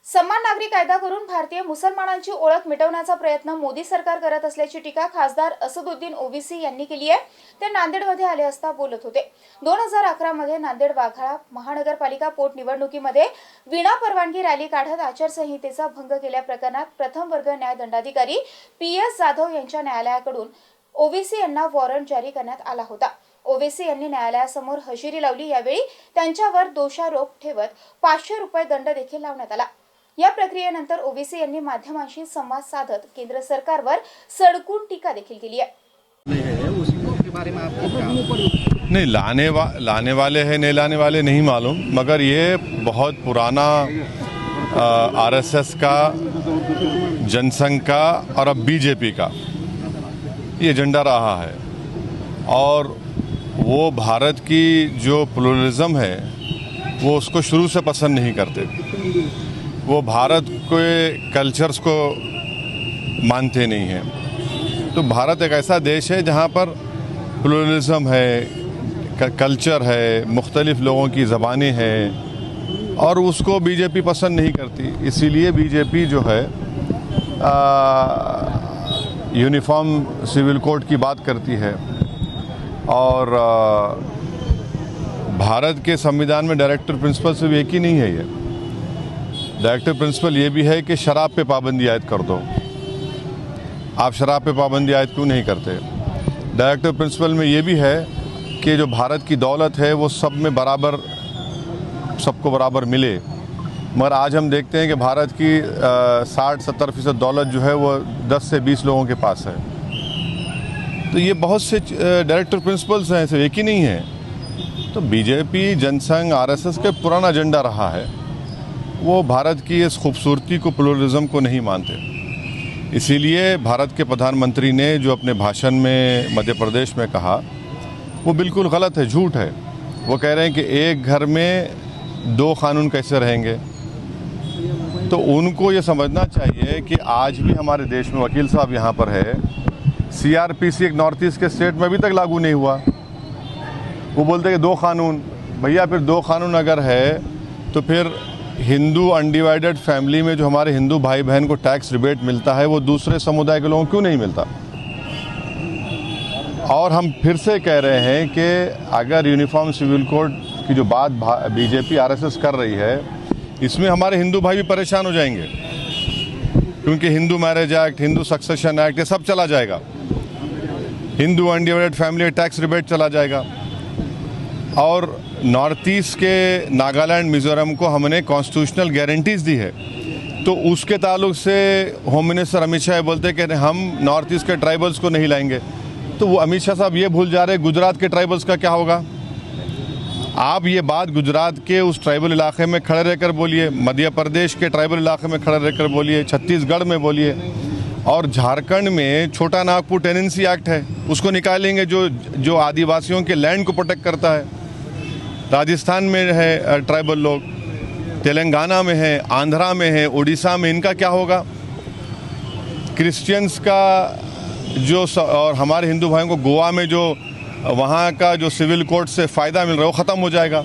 समान नागरी कायदा करून भारतीय मुसलमानांची ओळख मिटवण्याचा प्रयत्न मोदी सरकार करत असल्याची टीका खासदार असदुद्दीन ओवैसी यांनी केली आहे। ते नांदेडमध्ये आले असता बोलत होते। 2011 मध्ये नांदेड वाघाळा महानगरपालिका पोटनिवडणुकीमध्ये विना परवानगी रॅली काढत आचारसंहितेचा भंग केल्या प्रकरणात प्रथम वर्ग न्यायदंडाधिकारी PS जाधव यांच्या न्यायालयाकडून ओवैसी यांना वॉरंट जारी करण्यात आला होता। ओवैसी यांनी न्यायालयासमोर हजेरी लावली। यावेळी त्यांच्यावर दोषारोप ठेवत 500 रुपये दंड देखील लावण्यात आला। या प्रक्रियेनंतर ओवैसी यांनी माध्यमांशी संवाद साधत केंद्र सरकारवर सडकून टीका देखील केली आहे। नहीं, लाने वाले हैं नहीं लाने वाले नहीं मालूम, मगर ये बहुत पुराना RSS का, जनसंघ का और अब BJP का ये एजेंडा रहा है। और वो भारत की जो प्लुरलिज्म है वो उसको शुरू से पसंद नहीं करते। वो भारत के कल्चर्स को मानते नहीं हैं। तो भारत एक ऐसा देश है जहाँ पर प्लुरलिज्म है, कल्चर है, मुख्तलिफ लोगों की ज़बानें हैं, और उसको BJP पसंद नहीं करती। इसीलिए BJP जो है यूनिफॉर्म सिविल कोड की बात करती है। और भारत के संविधान में डायरेक्टर प्रिंसिपल सिर्फ एक ही नहीं है। ये डायरेक्टर प्रिंसिपल ये भी है कि शराब पे पाबंदी आयद कर दो। आप शराब पे पाबंदी आयद क्यों नहीं करते? डायरेक्टर प्रिंसिपल में ये भी है कि जो भारत की दौलत है वो सब में बराबर, सबको बराबर मिले। मगर आज हम देखते हैं कि भारत की 60-70% दौलत जो है वो 10 से 20 लोगों के पास है। तो ये बहुत से डायरेक्टर प्रिंसिपल्स हैं, सिर्फ एक ही नहीं है। तो BJP, जनसंघ, RSS का पुराना एजेंडा रहा है। वो भारत की इस खूबसूरती को, प्लुरलिज्म को नहीं मानते। इसीलिए भारत के प्रधानमंत्री ने जो अपने भाषण में मध्य प्रदेश में कहा वो बिल्कुल गलत है, झूठ है। वो कह रहे हैं कि एक घर में 2 कानून कैसे रहेंगे। तो उनको ये समझना चाहिए कि आज भी हमारे देश में, वकील साहब यहाँ पर है, CRPC एक नॉर्थ ईस्ट के स्टेट में अभी तक लागू नहीं हुआ। वो बोलते हैं कि 2 कानून। भैया फिर 2 कानून अगर है तो फिर हिंदू अनडिवाइडेड फैमिली में जो हमारे हिंदू भाई बहन को टैक्स रिबेट मिलता है वो दूसरे समुदाय के लोगों को क्यों नहीं मिलता? और हम फिर से कह रहे हैं कि अगर यूनिफॉर्म सिविल कोड की जो बात BJP RSS कर रही है, इसमें हमारे हिंदू भाई भी परेशान हो जाएंगे, क्योंकि Hindu marriage act, Hindu succession act, ये सब चला जाएगा। Hindu undivided family tax rebate चला जाएगा। और नॉर्थ ईस्ट के नागालैंड, मिज़ोरम को हमने कॉन्स्टिट्यूशनल गारंटीज दी है। तो उसके ताल्लुक से होम मिनिस्टर अमित शाह बोलते हैं कि हम नॉर्थ ईस्ट के ट्राइबल्स को नहीं लाएंगे। तो वो अमित शाह साहब ये भूल जा रहे हैं गुजरात के ट्राइबल्स का क्या होगा। आप ये बात गुजरात के उस ट्राइबल इलाके में खड़े रहकर बोलिए, मध्य प्रदेश के ट्राइबल इलाके में खड़े रहकर बोलिए, छत्तीसगढ़ में बोलिए, और झारखंड में छोटा नागपुर टेनेंसी एक्ट है, उसको निकालेंगे जो आदिवासियों के लैंड को प्रोटेक्ट करता है। राजस्थान में है ट्राइबल लोग, तेलंगाना में है, आंध्रा में है, उड़ीसा में, इनका क्या होगा? क्रिश्चियंस का जो और हमारे हिंदू भाइयों को गोवा में जो वहाँ का जो सिविल कोड से फ़ायदा मिल रहा है वो ख़त्म हो जाएगा।